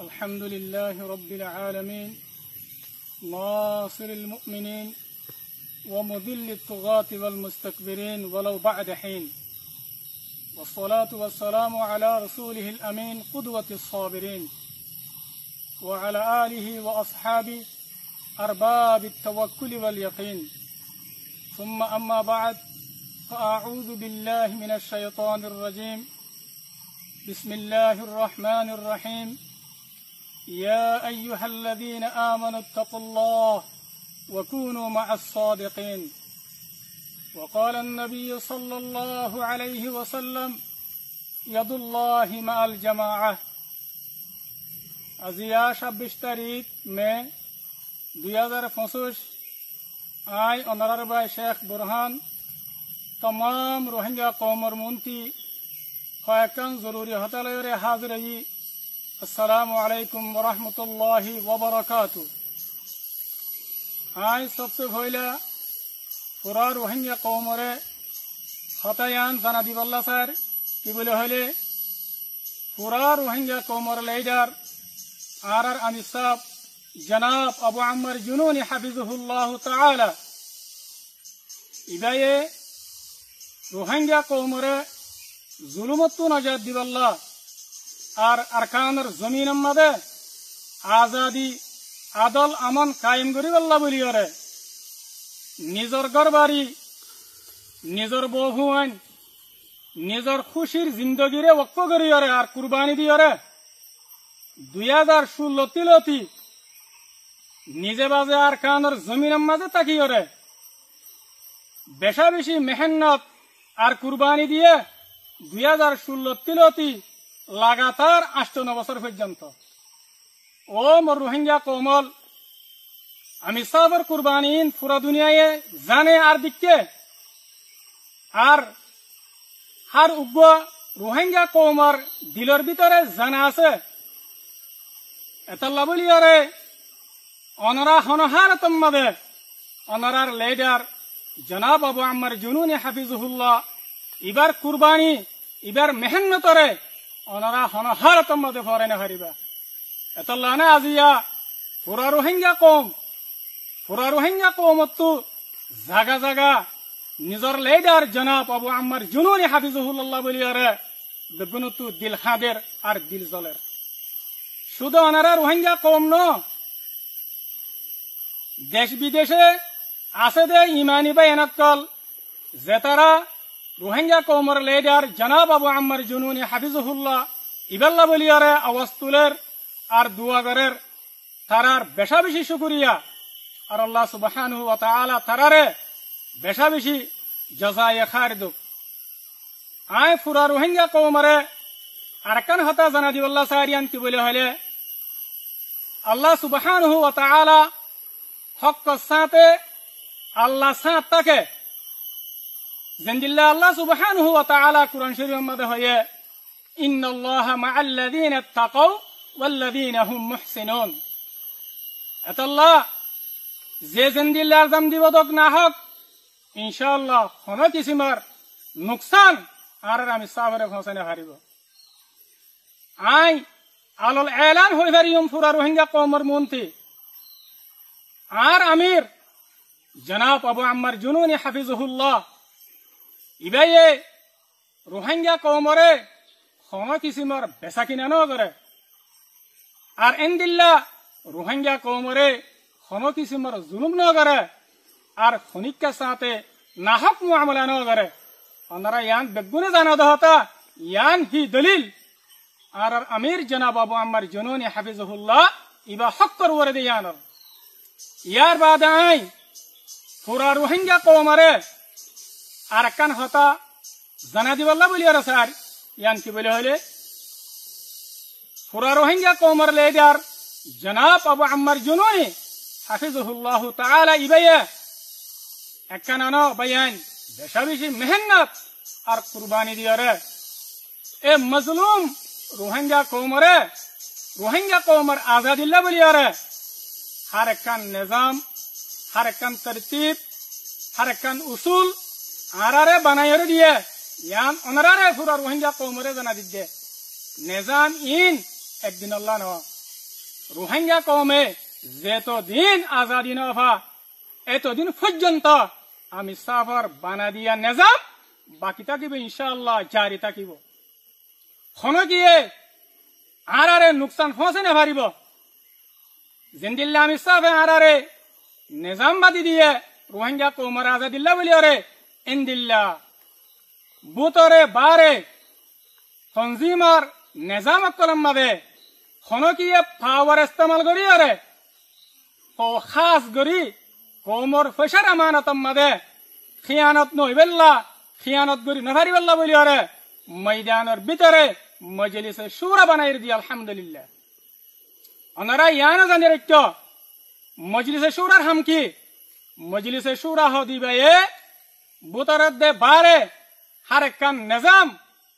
الحمد لله رب العالمين ناصر المؤمنين ومذل الطغاة والمستكبرين ولو بعد حين، والصلاة والسلام على رسوله الأمين قدوة الصابرين وعلى آله وأصحابه أرباب التوكل واليقين، ثم أما بعد، فأعوذ بالله من الشيطان الرجيم. بسم الله الرحمن الرحيم. يا أيها الذين آمنوا اتقوا الله وكونوا مع الصادقين. وقال النبي صلى الله عليه وسلم: يد الله مع الجماعة. अजिया 26 तारीख में 2025 आय ऑनरेबल शेख बुरहान तमाम रोहिंग्या कौमर मुंती ख्वाकन जरूरी हतलरे हाजिरी। अस्सलामु अलैकुम व रहमतुल्लाहि व बरकातु। आय सबसे पहले पूरा रोहिंग्या कौमरे हतायान जाना दिवल्ला सर कि बोले हले पूरा रोहिंग्या कौमर लीडर आर आमिर साहब जनाब अबू अम्मर जुनूनी हफिजुहुल्लाह ताला इबाये रोहिंग्या कौमरे जुलुमत्तु नजात दिवल्ला और अरकानर जमीन मदे आजादी आदल अमन कायम करिबल्ला बोलियरे निजर गरबारी निजर बहुआन निजर खुशिर जिंदगीरे वक्फ करियरे और कुर्बानी दियरे 2016 तिलती निजे बाजे अरकानर जमीन मदे ताकियरे बेशा बेशी मेहनत और कुर्बानी दिए 2016 तिलती लगातार 8 बছর পর্যন্ত ও মোর রোহিঙ্গা কৌমল আমি সাবর কুরবানিন পুরা দুনিয়ায় জানে আর দিকে আর হার উগ্র রোহিঙ্গা কৌমর দিলের ভিতরে জানা আছে এতলা বলিয়ারে অনরা হনহার তম্মাদে অনরার লিডার জনাব আবু আম্মর জুনুনি হাফিজুহুল্লাহ ইবার কুরবানি ইবার মেহনতরে অনরা হনহার তম্মাদে ফরেনে হারিবা এতলা না আজিয়া পুরা রোহিঙ্গা কৌমত্তু জাগা জাগা নিজর লিডার জনাব আবু আম্মর জুনুনি হাফিজুহুল্লাহ বলিয়ারে বেগুনতু দিল হাদের আর দিল জলের শুধু অনারা রোহিঙ্গা কম ন দেশ বিদেশে আছে দে ইমানি বা এনাকল যে তারা রোহিঙ্গা কৌমর লিডার জনাব আবু আম্মর জুনুনি হাফিজুহুল্লাহ ইবাল্লা বলিয়ারে আওয়াজ তুলের আর দুয়া করের তারার বেশা বেশি শুকরিয়া আর আল্লাহ সুবহানাহু ওয়া তাআলা তারারে বেশা বেশি জাযায়ে খায়র দুক। আয় পুরা রোহিঙ্গা কৌমরে আরকান হতা জানা দিওয়াল্লাহ সারিয়ান কি বলে হলে আল্লাহ সুবহানাহু ওয়া তাআলা হক সাথে আল্লাহ সাথ তাকে জিন্দিল্লাহ আল্লাহ সুবহানাহু ওয়া তাআলা কুরআন শরীফের মধ্যে হয়ে ইন্নাল্লাহা মাআল্লাযীনা তাকাউ ওয়াল্লাযীনা হুম মুহসিনুন। আল্লাহ যে জিন্দিল্লাহর জাম দিবদক না হক ইনশাআল্লাহ কোন কিসিমার নুকসান আর আমি সাবরে পৌঁছানে হারিব। আই আলল এলান হই হারিয়ম পুরা রোহিঙ্গা কওমর মন্ত্রী আর আমির জনাব আবু আম্মর জুনুনি হাফিজুহুল্লাহ ইবায়ে রোহিঙ্গা কওমরে কোন কিসিমার বেচা কিনা ন করে আর এন্দিল্লা রোহিঙ্গা কওমরে কোন কিসিমার জুলুম ন করে আর খনিকা সাথে নাহক মুআমালা ন করে ওনারা ইয়ান বেগুনে জানা দহতা ইয়ান হি দলিল আর আমির জনাব আবু আম্মর জুনুনি হাফিজুহুল্লাহ ইবা হক করওরে দিয়ান ইয়ার বাদ আই পুরা রোহিঙ্গা কওমরে আরকান হতা জানা দিবাল্লাহ বলিয়ার স্যার ইয়ান কি বলে হলে পুরা রোহিঙ্গা কওমর লিডার জনাব আবু আম্মর জুনুনি হাফিজুহুল্লাহ তাআলা ইবায়া একখানানো বয়ান বেশা বেশি মেহনত আর কুরবানি দিয়ারে এ মজলুম রোহিঙ্গা কওমর আজাদিল্লাহ বলিয়ারে हर एकन निजाम हर एकन तरतीब हर एकन उसूल आरारे बनायर दिए यान ओनरारे पूरा रोहिंग्या कौमरे जना दिद्दे निजाम इन एक दिन अल्लाह न রোহিঙ্গা কমে যতদিন আজাদি নফা এতদিন পর্যন্ত আমি সাফার বানা দিয়া নিজাম বাকি থাকিব ইনশাআল্লাহ জারি থাকিব খনো গিয়ে আরারে নুকসান পৌঁছে না পারিব জিন্দিল্লা আমি সাফে আরারে নিজাম বাদি দিয়ে রোহিঙ্গা কৌমর আজাদিল্লা বলি ওরে ইন্দিল্লা বুতরে বারে তনজিমার নিজাম কলম মাদে খনো গিয়ে পাওয়ার ইস্তেমাল করি ওরে ও খাস করি কৌমর ফেসার আমানত মাদে খিয়ানত নইবেল্লা খিয়ানত করি নভারিবেল্লা বলি ওরে ময়দানের ভিতরে মজলিসে শুরা বানাই দি আলহামদুলিল্লাহ ওনারা ইয়ানো জানি রেখো মজলিসে শুরার হাম কি মজলিসে শুরা হদিবে বুতরের দে বারে হারেকান নিজাম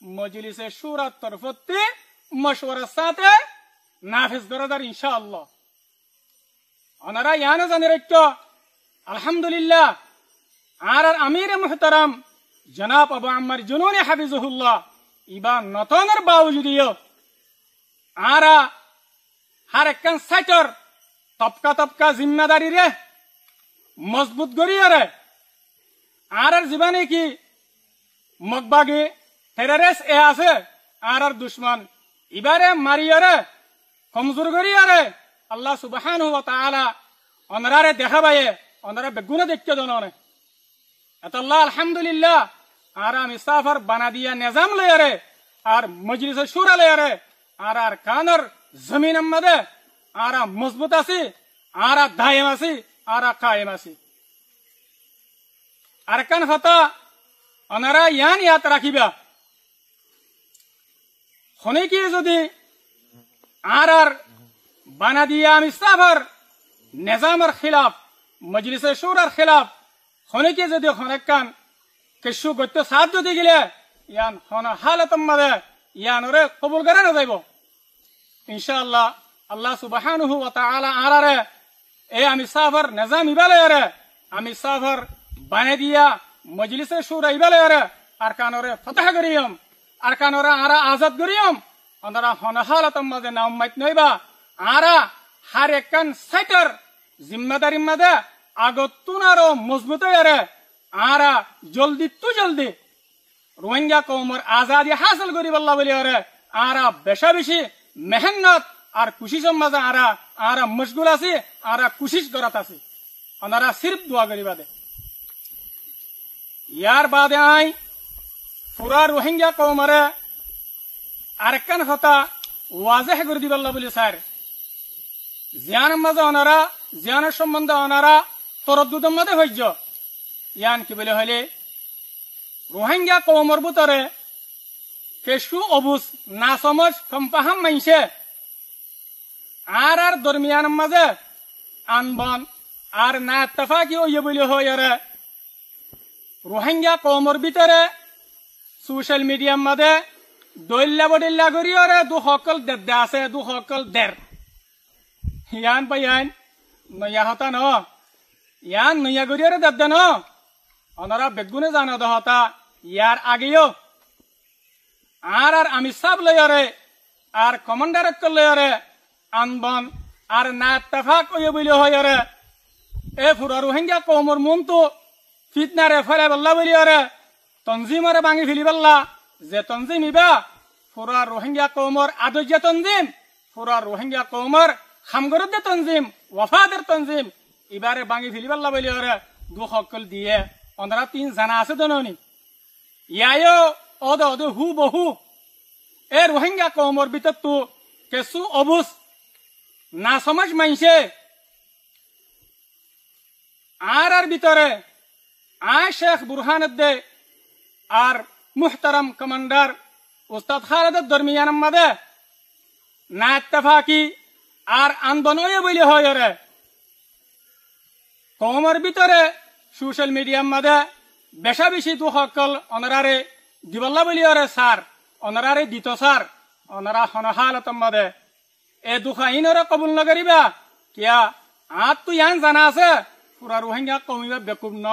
মজলিসে শুরার তরফতে মশওয়ারার সাথে নাফিজ করাদার ইনশাআল্লাহ ওনারা ইয়ানো জানি রেখো আলহামদুলিল্লাহ আর আমির মুহতারাম জনাব আবু আম্মার জুনুনি হাফিজুহুল্লাহ ইবা নতনের বাউজুদিও আরা হারেকান সাইটর তপকা তপকা জিম্মাদারি রে মজবুত করিয়ে রে আর জীবনে কি মগবাগে টেররিস্ট এ আছে আর দুশ্মন ইবারে মারিয়ে রে কমজোর করিয়ে রে আল্লাহ সুবহানাহু ওয়া তাআলা অনরারে দেখাবায়ে অনরা বেগুনা দেখতে দননে আল্লাহ আলহামদুলিল্লাহ আর আমি সাফার বানা দিয়া নিজাম লয়ে রে আর মজলিসে শুরা লয়ে রে আর কানর জমিন মধ্যে আর মজবুত আছি আর দায়েম আছি আর কায়েম আছি আর কান হতা অনারা ইয়ান ইয়াত রাখিবা হনে কি যদি আর বানা দিয়া আমি সাফার নিজামের খিলাফ মজলিসে শুরার খিলাফ হনে কি যদি হনেকান কেশু গত্য সাথ যদি গেলে ইয়ান হন হালতম মাদে ইয়ান ওরে কবুল করে না যাইব ইনশাআল্লাহ আল্লাহ সুবহানাহু ওয়া তাআলা আরারে এ আমি সাফার নিজাম ইবালে রে আমি সাফার বানে দিয়া মজলিসে শুরা ইবালে রে আর কানরে ফতহ করিয়ম আর কানরে আরা আজাদ করিয়ম ওনারা হন হালতম মাদে নাম মাইত নইবা আরা হার একখান সাইটার জিম্মাদারি মাদে আগতুনারো মজবুত রে আরা জলদি তু জলদি রোহিঙ্গা কৌমর আজাদি হাসিল করি বল্লা বলি আরে আরা বেশা বেশি মেহনত আর কুশিসের মাঝে আরা মশগুল আছি আরা কুশিস করাত আছি ওনারা সির্ফ দোয়া করিবা দে ইয়ার বাদে আই পুরা রোহিঙ্গা কৌমরে আরেকখান কথা ওয়াজেহ করে দি বল্লা বলি স্যার জিয়ানের মাঝে ওনারা জিয়ানের সম্বন্ধে ওনারা তরদ্দুদের মধ্যে হইজ ইয়ান কি বলে হলে রোহিঙ্গা কৌমর ভিতরে কেশু অবুজ না সমজ কম্পাহাম মাইছে আর দরমিয়ান মাঝে আনবন আর না ইত্তেফাকি হইয়ে বলে হয় রোহিঙ্গা কৌমর ভিতরে সোশ্যাল মিডিয়ার মাঝে দৈল্লা বডিল্লা করি দু সকল দেদে আছে দু সকল দের ইয়ান পাই ইয়ান নয়া হতা ন ইয়ান নয়া করি দেদে ন ওনারা বেগুনে জানো দহতা ইয়ার আগেও আর আমি সব লয়ারে আর কমান্ডারক লয়ারে আনবন আর না ইত্তেফাক হইয়ে বলে হয় এ পুরা রোহিঙ্গা কৌমর মন তো ফিতনারে ফেলে বল্লা বলি তনজিমরে ভাঙি ফেলি বল্লা যে তনজিম ইবা পুরা রোহিঙ্গা কৌমর আদর্য তনজিম পুরা রোহিঙ্গা কৌমর খামগরদ্দে তনজিম ওয়াফাদের তনজিম এবারে ভাঙি ফেলি বল্লা বলি দু সকল দিয়ে ওনারা তিন জানা আছে দননি ইয়ায়ো অদ অদ হু বহু এ রোহিঙ্গা কৌমর ভিতর তো কেসু অবুজ না সমাজ মাইছে আর ভিতরে আয় শেখ বুরহানুদ্দে আর মুহতারাম কমান্ডার উস্তাদ খালেদের দরমিয়ান মাদে না ইত্তেফাকি আর আন্দোলন বলে হয় কৌমর ভিতরে সোশ্যাল মিডিয়ার মাদে বেশা বেশি দু সকল অনারারে দিবল্লা বলি স্যার অনারারে দিত স্যার অনারা হনহালত মাদে এ দুখা ইনরে কবুল নকরিবা কিয়া আর তো ইয়ান জানা আছে পুরা রোহিঙ্গা কৌমিবা বেকুব ন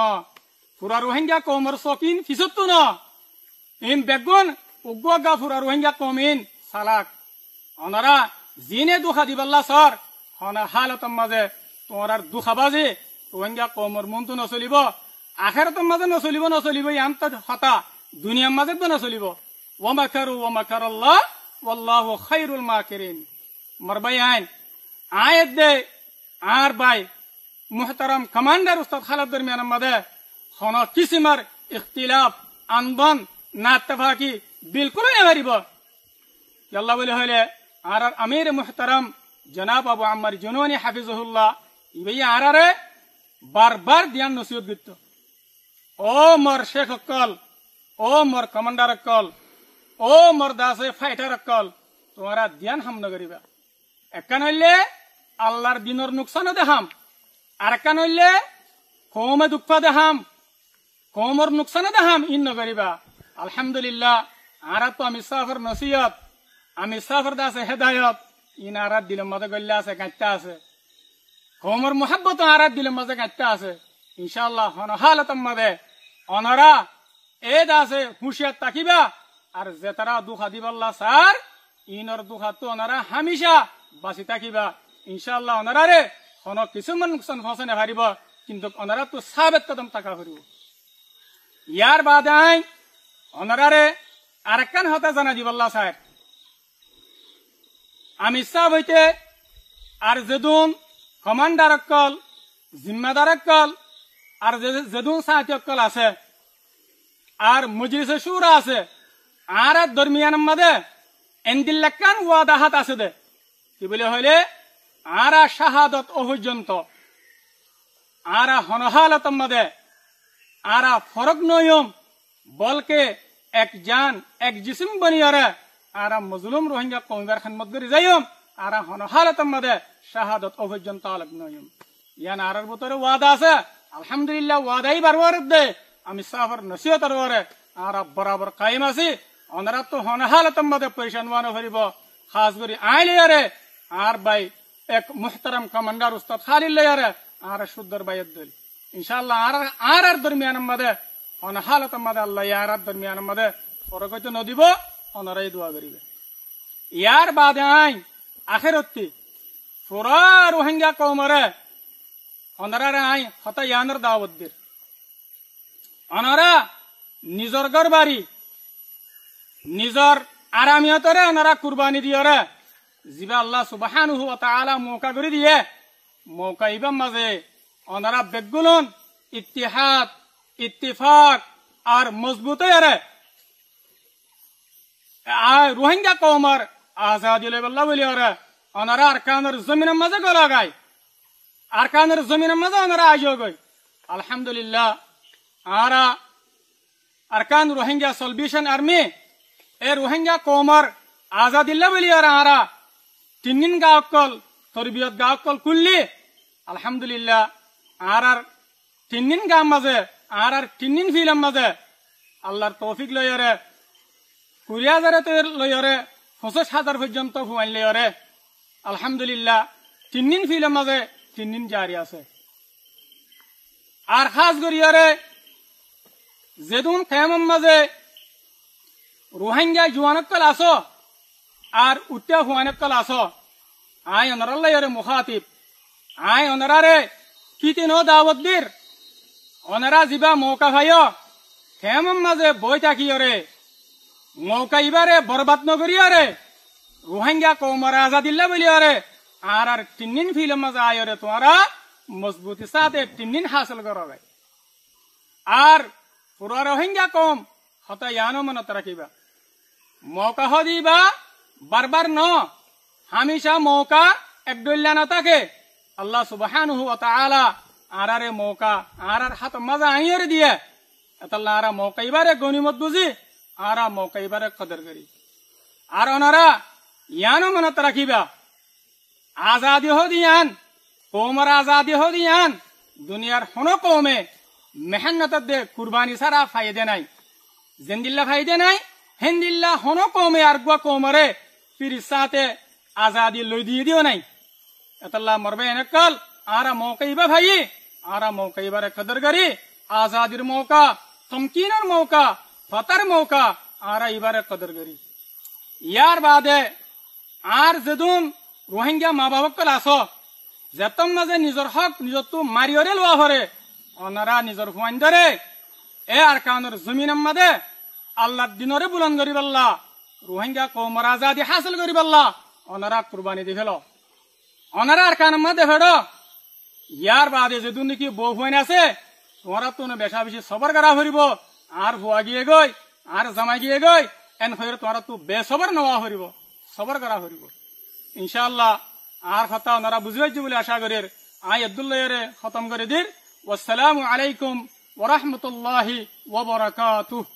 পুরা রোহিঙ্গা কৌমর চকিন ফিসত্তু ন ইন বেগুন উগ্গা পুরা রোহিঙ্গা কৌমিন সালাক অনারা জিনে দুখা দিবল্লা স্যার হনা হালতম মাঝে তোমার আর দুখাবাজি রোহিঙ্গা কমর মন্তু নচলিব আখেরাতম মাঝে নচলিব ইয়ান্ত হতা দুনিয়ার মাঝে তো নচলিব ওয়ামাকারু ওয়ামাকারাল্লাহ ওয়াল্লাহু খায়রুল মাকিরিন মারবাই আইন আয়াত দে আর ভাই মুহতারাম কমান্ডার উস্তাদ খালাদ দরমিয়ান মাঝে হন কিসিমার ইখতিলাফ আন্দোলন না ইত্তেফাকি বিলকুল নেবারিব আল্লাহ বলে হইলে আর আমির মুহতারাম জনাব আবু আম্মার জুনুনি হাফিজুল্লাহ ইবাই আরারে বারবার ধ্যান নসিহত গিত ও মোর শেখ অক্কল ও মোর কমান্ডার অক্কল ও মোর দাসে ফাইটার অক্কল তোমারা ধ্যান হাম নগরিবা একান হইলে আল্লাহর দিনর নুকসানও দেখাম আর একান হইলে কৌমে দুঃখ দেখাম কৌমর নুকসানও দেখাম ইন নগরিবা আলহামদুলিল্লাহ আরা তো আমি সাফর নসিহত আমি সাফর দাসে হেদায়ত ইন আরাত দিলের মাঝে গল্লা আছে গাঁটটা আছে কৌমর মোহাব্বত আরাত দিলের মাঝে গাঁটটা আছে ইনশাআল্লাহ হনহালতম মাঝে অনরা এ দাসে হুঁশিয়ার তাকিবা আর যে তারা দুখা দিবাল্লা স্যার ইনর দুখা তো অনারা হামিশা বাঁচি থাকিবা ইনশাআল্লাহ অনারারে হন কিছুমান নুকসান ফসনে হারিব কিন্তু অনারা তো সাবেত কদম টাকা হারিব ইয়ার বাদে আই অনারারে আরেকখান হতে জানা দিবাল্লা স্যার আমি সাহ হইতে আর যেদুন কমান্ডার অক্কল জিম্মাদার অক্কল আর যেদুন সাহায্য অক্কল আছে আর মজলিসে শুরা আছে আর দরমিয়ান মাঝে এন্দিল্লাকান ওয়াদাহাত আছে দে কি বলে হইলে আরা শাহাদত অপর্যন্ত আরা হনহালত মাঝে আরা ফরক নয়ম বলকে এক জান এক জিসিম বনিয়ারে আরা মজলুম রোহিঙ্গা কমিবার খানমত করে যাইম আরা হনহালত মাঝে শাহাদত অপর্যন্ত আলক নয়ম ইয়ান আরার ভিতরে ওয়াদা আছে আলহামদুলিল্লাহ ওয়াদাই বারবার দে আমি সাফর নসিহত আরে আরা বরাবর কায়েম আছি অনারা তো হনহালতম মাঝে পরেশান ওয়ানো হরিব খাস করে আইলে আরে আর ভাই এক মুহতারাম কমান্ডার উস্তাদ খালিল আরে আর শুদ্ধর বাইত দিল ইনশাআল্লাহ আর দরমিয়ান মাঝে হনহালতম মাঝে আল্লাহ ইয়ার দরমিয়ান মাঝে ফরকতে নদিব অনারাই দোয়া করিবে ইয়ার বাদে আই আখেরতি পুরা রোহিঙ্গা কওমরে অনারারে আই হতা ইয়ানের দাওয়াত দির অনারা নিজর ঘর বাড়ি নিজর আরামিয়তরে ওনারা কুরবানি দিয়রে জিবা আল্লাহ সুবহানাহু ওয়া তাআলা মৌকা করে দিয়ে মৌকা ইবাম মাঝে ওনারা বেগুলন ইত্তিহাদ ইত্তিফাক আর মজবুত আরে রোহিঙ্গা কওমর আজাদি লেবল্লা বলি আরে ওনারা আরকানের জমিনের মাঝে গলাগায় আরকানের জমিনের মাঝে ওনারা আইজো গই আলহামদুলিল্লাহ আরা আরকান রোহিঙ্গা সলভেশন আর্মি এ রোহিঙ্গা কওমর আজাদিল্লা বলি আরা তিন গাঁওকল তরবিয়ত গাঁওকল কুল্লি আলহামদুলিল্লাহ আর তিন গাঁ মাঝে আর তিন ফিলাম মাঝে আল্লাহর তৌফিক লইরে 20,000 লইরে 25,000 পর্যন্ত হুয়াইন লইরে আলহামদুলিল্লাহ তিন ফিলাম মাঝে তিন জারি আছে আর খাস করিয়ারে যেদুন কেমন মাঝে রোহিঙ্গা জুয়ানকল আসো আর উত্তা হুয়ানকল আসো আই অনারাল্লাহরে মুখাতিব আই অনারারে কিতিনো দাওয়াত দির অনারা জিবা মৌকা ভাইও কেমন মাঝে বই থাকিয়রে মৌকা ইবারে বরবাদ নগরিয়রে রোহিঙ্গা কওমর আজাদিল্লা বলিয়রে আর তিন ফিল্ম মাঝে আয়রে তোমারা মজবুতি সাথে তিন হাসিল করবে আর পুরা রোহিঙ্গা কম হতা ইয়ানো মনত রাখিবা মৌকা হদিবা বারবার ন হামেশা মৌকা একদল্লা না থাকে আল্লাহ সুবহানাহু ওয়া তাআলা আরারে মৌকা আরার হাত মাজা আইরে দিয়ে এতাল্লাহ আরা মৌকা ইবারে গনিমত বুঝি আরা মৌকা ইবারে কদর করি আর ওনারা ইয়ানো মনত রাখিবা আজাদি হদিয়ান কওমর আজাদি হদিয়ান দুনিয়ার হন কওমে মেহনত দে কুরবানি সারা ফায়দে নাই জিন্দিল্লা ফায়দে নাই হিন্দিল্লা হন কওমে আর গুয়া কওমরে ফিরিসাতে আজাদি লই দিয়ে দিও নাই এতাল্লাহ মরবে এনেকল আরা মৌকা ইবা ভাই আরা মৌকা ইবারে কদর করি আজাদির মৌকা তমকিনের মৌকা ফতার মৌকা আরা ইবারে কদর করি ইয়ার বাদে আর যেদুন রোহিঙ্গা মা বাবকল আসো যেতম মাঝে নিজের হক নিজরটো মারিয়রে লোয়া হরে ওনারা নিজের হুয়াইন ধরে এ আর কানোর জমিনের মাঝে আল্লাহর দিনরে বুলন করি পাল্লা রোহিঙ্গা কৌমর আজাদি হাসিল করি পাল্লা ওনারা কুরবানি দি ফেল ওনারা আর কানের মাঝে ফেড়ো ইয়ার বাদে যে নাকি বউ হুয়াইন আছে তোমরা তো বেশা বেশি সবর করা হরিব আর হুয়া গিয়ে গই আর জামাই গিয়ে গই এন হইরে তোমরা তো বেসবর নেওয়া হরিব সবর করা হরিব ইনশাআল্লাহ আর কথা ওনারা বুঝাইছে বলে আশা করি আই আব্দুল্লাহরে খতম করে দির ওয়াসসালামু আলাইকুম ওয়া রাহমাতুল্লাহি ওয়া বারাকাতুহু।